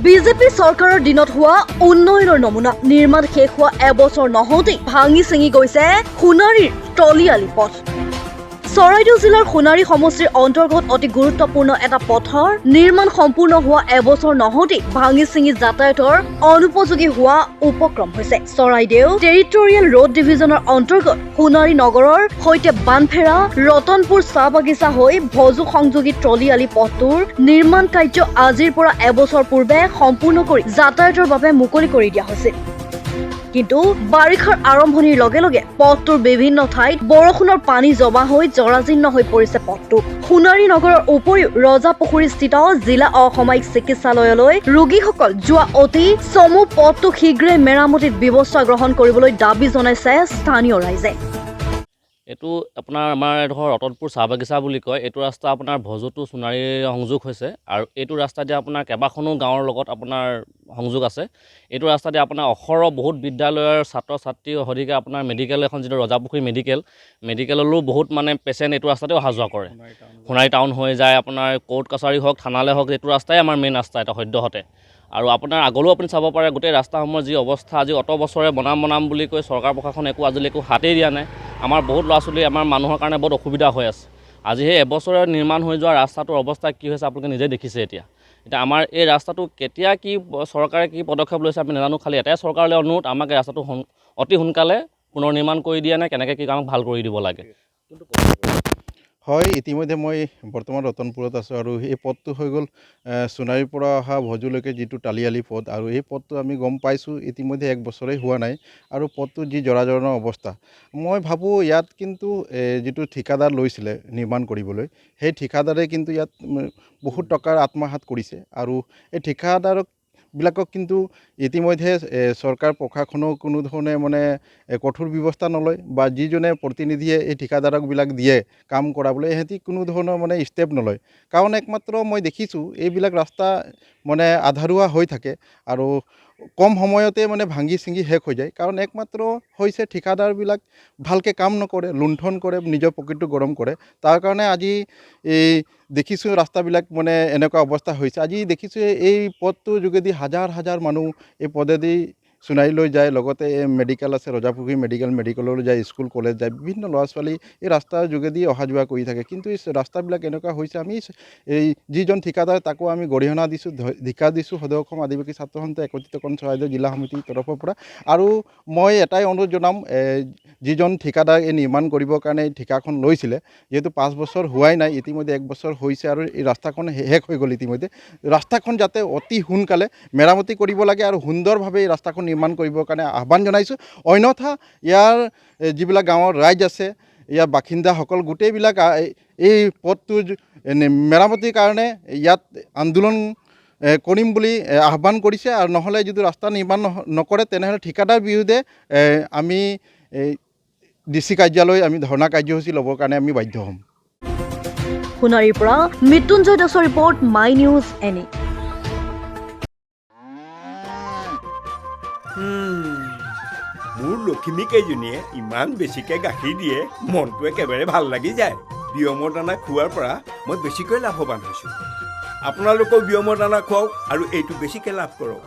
BJP চৰকাৰৰ দিনত হোৱা উন্নয়নৰ নমুনা নিৰ্মাণ শেষ হোৱা এবছৰ নহওঁতেই ভাঙি চিঙি গৈছে সোণাৰীৰ টলিয়ালি পথ। চৰাইদেউ জিলাৰ সোণাৰী সমষ্টিৰ অন্তৰ্গত অতি গুৰুত্বপূৰ্ণ এটা পথৰ নিৰ্মাণ সম্পূৰ্ণ হোৱা এবছৰ নহওঁতেই ভাঙি চিঙি যাতায়াতৰ অনুপযোগী হোৱা উপক্ৰম হৈছে। চৰাইদেউ টেৰিটৰিয়েল ৰোড ডিভিজনৰ অন্তৰ্গত সোণাৰী নগৰৰ সৈতে বানফেৰা ৰতনপুৰ চাহ বাগিচা হৈ ভজু সংযোগী টলিয়ালি পথটোৰ নিৰ্মাণ কাৰ্য আজিৰ পৰা এবছৰ পূৰ্বে সম্পূৰ্ণ কৰি যাতায়াতৰ বাবে মুকলি কৰি দিয়া হৈছিল। কিন্তু বাৰিষাৰ আৰম্ভণিৰ লগে লগে পথটোৰ বিভিন্ন ঠাইত বৰষুণৰ পানী জমা হৈ জৰাজীৰ্ণ হৈ পৰিছে পথটো। সোণাৰী নগৰৰ উপৰিও ৰজাপুখুৰীস্থিত জিলা অসামৰিক চিকিৎসালয়লৈ ৰোগীসকল যোৱা অতি চমু পথটো শীঘ্ৰে মেৰামতিত ব্যৱস্থা গ্ৰহণ কৰিবলৈ দাবী জনাইছে স্থানীয় ৰাইজে। এইটো আপোনাৰ আমাৰ এডোখৰ ৰতনপুৰ চাহ বাগিচা বুলি কয়। এইটো ৰাস্তা আপোনাৰ ভজুটো সোণাৰী সংযোগ হৈছে আৰু এইটো ৰাস্তা দি আপোনাৰ কেইবাখনো গাঁৱৰ লগত আপোনাৰ সংযোগ আছে। এইটো ৰাস্তা দি আপোনাৰ অসৰহ বহুত বিদ্যালয়ৰ ছাত্ৰ ছাত্ৰী সদিকে আপোনাৰ মেডিকেল এখন যিটো ৰজাপুখুৰী মেডিকেললৈও বহুত মানে পেচেণ্ট এইটো ৰাস্তাতে অহা যোৱা কৰে। সোণাৰী টাউন হৈ যায় আপোনাৰ কোৰ্ট কাছাৰী হওক থানালৈ হওক এইটো ৰাস্তাই আমাৰ মেইন ৰাস্তা এটা সদ্যহতে। আৰু আপোনাৰ আগলৈও আপুনি চাব পাৰে গোটেই ৰাস্তাসমূহৰ যি অৱস্থা আজি অত বছৰে বনাম বুলি কৈ চৰকাৰ প্ৰশাসনে আজিলৈকে একো হাতেই দিয়া নাই। আমাৰ বহুত ল'ৰা ছোৱালী আমাৰ মানুহৰ কাৰণে বহুত অসুবিধা হৈ আছে। আজি সেই এবছৰে নিৰ্মাণ হৈ যোৱা ৰাস্তাটোৰ অৱস্থা কি হৈছে আপোনালোকে নিজে দেখিছে। এতিয়া আমাৰ এই ৰাস্তাটো কেতিয়া কি চৰকাৰে কি পদক্ষেপ লৈছে আমি নাজানো। খালি এটাই চৰকাৰলৈ অনুৰোধ, আমাক এই ৰাস্তাটো অতি সোনকালে পুনৰ নিৰ্মাণ কৰি দিয়ে নে কেনেকৈ কি কামক ভাল কৰি দিব লাগে। হয়, ইতিমধ্যে মই বৰ্তমান ৰতনপুৰত আছোঁ আৰু এই পথটো হৈ গ'ল সোণাৰীৰ পৰা অহা ভজুলৈকে যিটো টালিয়ালি পথ, আৰু এই পথটো আমি গম পাইছোঁ ইতিমধ্যে এক বছৰেই হোৱা নাই আৰু পথটো যি জৰাজীৰ্ণ অৱস্থা। মই ভাবোঁ ইয়াত কিন্তু যিটো ঠিকাদাৰ লৈছিলে নিৰ্মাণ কৰিবলৈ, সেই ঠিকাদাৰে কিন্তু ইয়াত বহুত টকাৰ আত্মসাৎ কৰিছে আৰু এই ঠিকাদাৰবিলাকক কিন্তু ইতিমধ্যে চৰকাৰ প্ৰশাসনেও কোনো ধৰণে মানে কঠোৰ ব্যৱস্থা নলয় বা যিজনে প্ৰতিনিধিয়ে এই ঠিকাদাৰকবিলাক দিয়ে কাম কৰাবলৈ, সিহঁতি কোনো ধৰণৰ মানে ষ্টেপ নলয়। কাৰণ একমাত্ৰ মই দেখিছোঁ এইবিলাক ৰাস্তা মানে আধাৰুৱা হৈ থাকে আৰু কম সময়তে মানে ভাঙি চিঙি শেষ হৈ যায়। কাৰণ একমাত্ৰ হৈছে ঠিকাদাৰবিলাক ভালকৈ কাম নকৰে, লুণ্ঠন কৰে, নিজৰ পকেটটো গৰম কৰে। তাৰ কাৰণে আজি এই দেখিছোঁ ৰাস্তাবিলাক মানে এনেকুৱা অৱস্থা হৈছে। আজি দেখিছোঁ এই পথটোৰ যোগেদি হাজাৰ হাজাৰ মানুহ এই পথেদি সোণাৰীলৈ যায়, লগতে মেডিকেল আছে ৰজাপুখুৰী মেডিকেললৈ যায়, স্কুল কলেজ যায়, বিভিন্ন ল'ৰা ছোৱালী এই ৰাস্তাৰ যোগেদি অহা যোৱা কৰি থাকে। কিন্তু এই ৰাস্তাবিলাক এনেকুৱা হৈছে, আমি এই যিজন ঠিকাদাৰ তাকো আমি গৰিহণা দিছোঁ, ধিক্কাৰ দিছোঁ সদৌ অসম আদিবাসী ছাত্ৰ সন্থ একত্ৰিতকৰণ চৰাইদেউ জিলা সমিতিৰ তৰফৰ পৰা। আৰু মই এটাই অনুৰোধ জনাম, যিজন ঠিকাদাৰ এই নিৰ্মাণ কৰিবৰ কাৰণে এই ঠিকাখন লৈছিলে, যিহেতু 5 বছৰ হোৱাই নাই, ইতিমধ্যে 1 বছৰ হৈছে আৰু এই ৰাস্তাখন শেষ হৈ গ'ল ইতিমধ্যে। ৰাস্তাখন যাতে অতি সোনকালে মেৰামতি কৰিব লাগে আৰু সুন্দৰভাৱে এই ৰাস্তাখন নিৰ্মাণ কৰিবৰ কাৰণে আহ্বান জনাইছোঁ। অন্যথা ইয়াৰ যিবিলাক গাঁৱৰ ৰাইজ আছে, ইয়াৰ বাসিন্দাসকল গোটেইবিলাক এই পথটোৰ মেৰামতিৰ কাৰণে ইয়াত আন্দোলন কৰিম বুলি আহ্বান কৰিছে। আৰু নহ'লে যদি ৰাস্তা নিৰ্মাণ নকৰে তেনেহ'লে ঠিকাদাৰ বিৰুদ্ধে আমি DC কাৰ্যালয় আমি ধৰ্ণা কাৰ্যসূচী ল'বৰ কাৰণে আমি বাধ্য হ'ম। সোণাৰীৰ পৰা মৃত্যুঞ্জয় দাসৰ ৰিপৰ্ট, মাই নিউজ এনি। মোৰ লখিমী কেইজনীয়ে ইমান বেছিকৈ গাখীৰ দিয়ে, মনটো একেবাৰে ভাল লাগি যায়। বিয়মৰ দানা খোৱাৰ পৰা মই বেছিকৈ লাভৱান হৈছোঁ। আপোনালোকেও বিয়মৰ দানা খুৱাওক আৰু এইটো বেছিকৈ লাভ কৰক।